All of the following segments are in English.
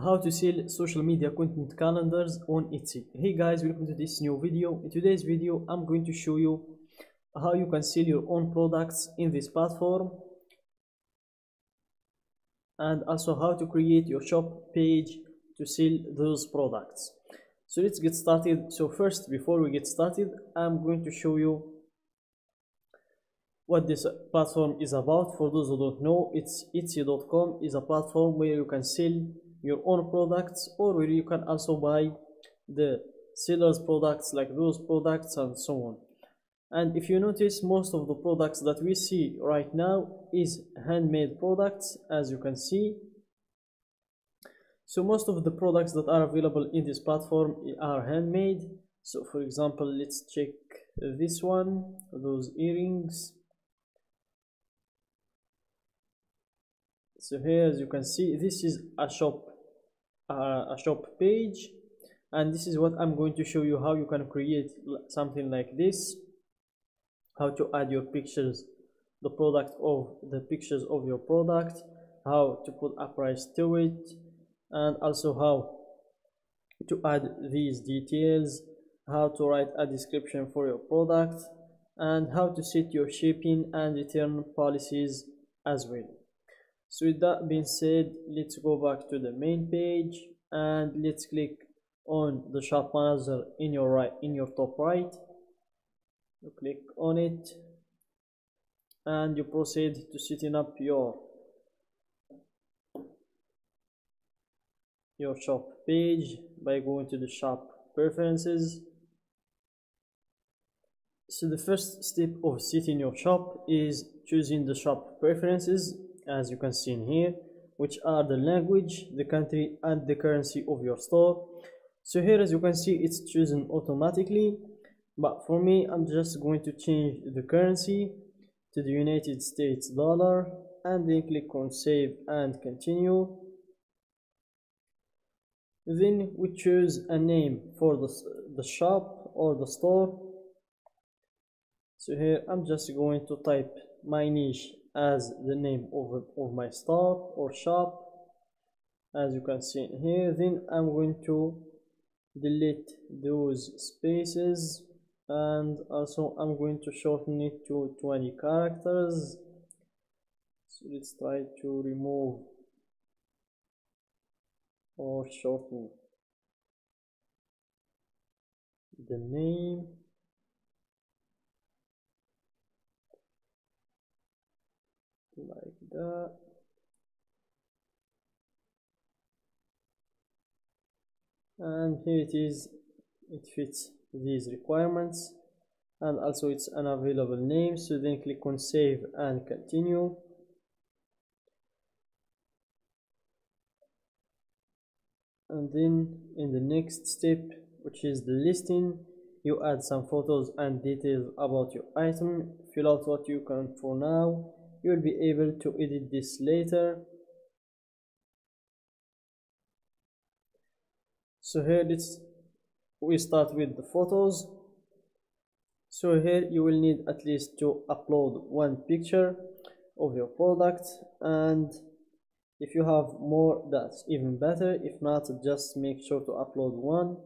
How to sell social media content calendars on Etsy. Hey guys, welcome to this new video. In today's video I'm going to show you how you can sell your own products in this platform, and also how to create your shop page to sell those products. So let's get started. So first, before we get started, I'm going to show you what this platform is about. For those who don't know, it's Etsy.com is a platform where you can sell your own products, or where you can also buy the seller's products, like those products and so on. And if you notice, most of the products that we see right now is handmade products, as you can see. So most of the products that are available in this platform are handmade. So for example, let's check this one, those earrings. So here, as you can see, this is a shop page, and this is what I'm going to show you, how you can create something like this, how to add your pictures, the pictures of your product, how to put a price to it, and also how to add these details, how to write a description for your product, and how to set your shipping and return policies as well. So with that being said, let's go back to the main page and let's click on the shop manager in your top right. You click on it and you proceed to setting up your shop page by going to the shop preferences. So the first step of setting your shop is choosing the shop preferences, as you can see in here, which are the language, the country, and the currency of your store. So here, as you can see, it's chosen automatically, but for me, I'm just going to change the currency to the United States dollar, and then click on save and continue. Then we choose a name for the shop or the store. So here I'm just going to type my niche as the name of my store or shop, as you can see here. Then I'm going to delete those spaces, and also I'm going to shorten it to 20 characters. So let's try to remove or shorten the name. Like that. And here it is, it fits these requirements, and also it's an available name. So then click on save and continue. And then in the next step, which is the listing, you add some photos and details about your item. Fill out what you can for now. You will be able to edit this later. So here we start with the photos. So here you will need at least to upload one picture of your product, and if you have more, that's even better. If not, just make sure to upload one.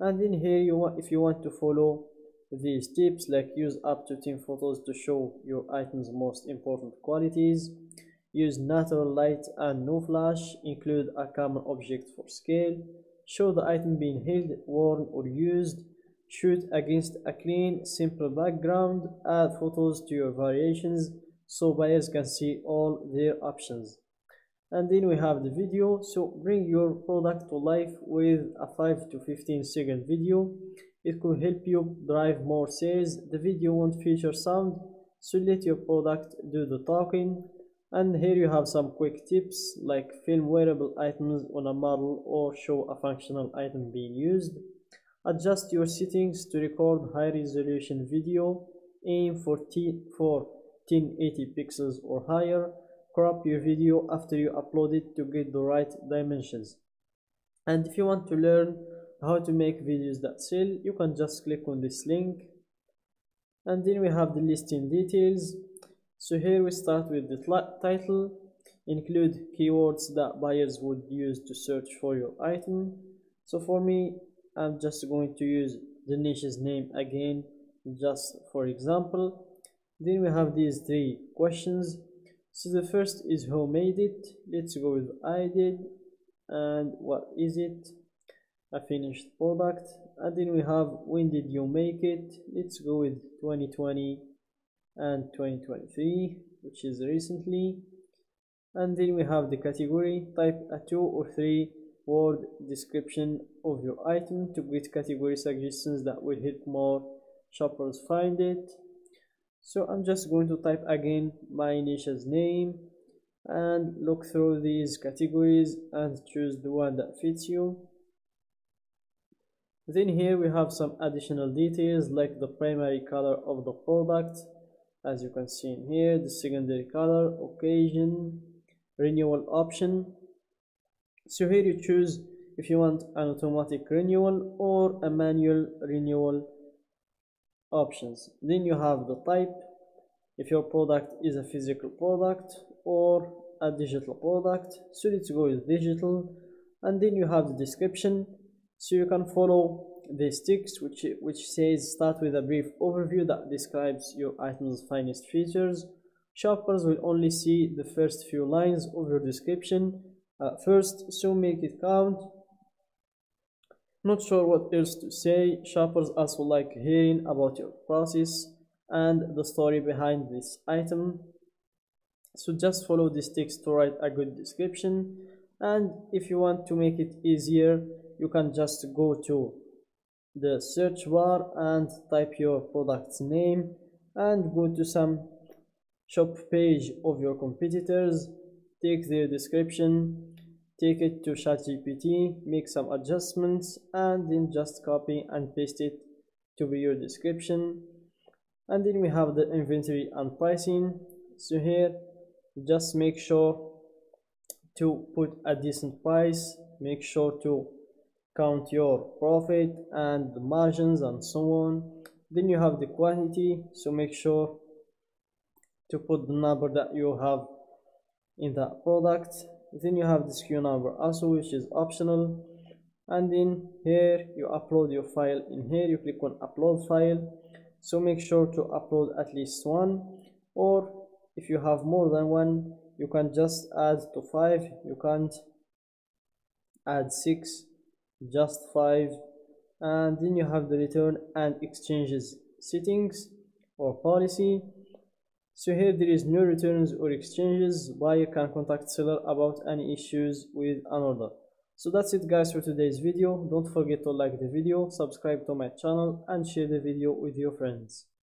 And then here if you want to follow these tips, like use up to 10 photos to show your item's most important qualities, use natural light and no flash, include a common object for scale, show the item being held, worn, or used, shoot against a clean, simple background, add photos to your variations so buyers can see all their options. And then we have the video. So bring your product to life with a 5 to 15-second video. It could help you drive more sales. The video won't feature sound, so let your product do the talking. And here you have some quick tips, like film wearable items on a model or show a functional item being used. Adjust your settings to record high resolution video. Aim for 1080 pixels or higher. Crop your video after you upload it to get the right dimensions. And if you want to learn how to make videos that sell, you can just click on this link. And then we have the listing details. So here we start with the title. include keywords that buyers would use to search for your item. So for me, I'm just going to use the niche's name again, just for example. Then we have these three questions. So the first is who made it. Let's go with I did. And what is it? A finished product. And then we have when did you make it. Let's go with 2020 and 2023, which is recently. And then we have the category. Type a 2 or 3 word description of your item to get category suggestions that will help more shoppers find it. So I'm just going to type again my niche's name and look through these categories and choose the one that fits you. Then here we have some additional details like the primary color of the product, as you can see in here, the secondary color, occasion, renewal option. So here you choose if you want an automatic renewal or a manual renewal options. Then you have the type, if your product is a physical product or a digital product. So let's go with digital. And then you have the description, so you can follow this text which says start with a brief overview that describes your item's finest features. Shoppers will only see the first few lines of your description at first, so make it count. Not sure what else to say. Shoppers also like hearing about your process and the story behind this item. So just follow this text to write a good description. And if you want to make it easier, you can just go to the search bar and type your product's name and go to some shop page of your competitors, take their description, take it to ChatGPT, make some adjustments, and then just copy and paste it to be your description. And then we have the inventory and pricing. So here just make sure to put a decent price, make sure to count your profit and the margins and so on. Then you have the quantity, so make sure to put the number that you have in that product. Then you have the SKU number also, which is optional. And then here you upload your file. In here you click on upload file, so make sure to upload at least one, or if you have more than one you can just add to 5. You can't add 6, just 5. And then you have the return and exchanges settings or policy. So here there is no returns or exchanges. Buyer can contact seller about any issues with an order. So that's it guys for today's video. Don't forget to like the video, subscribe to my channel, and share the video with your friends.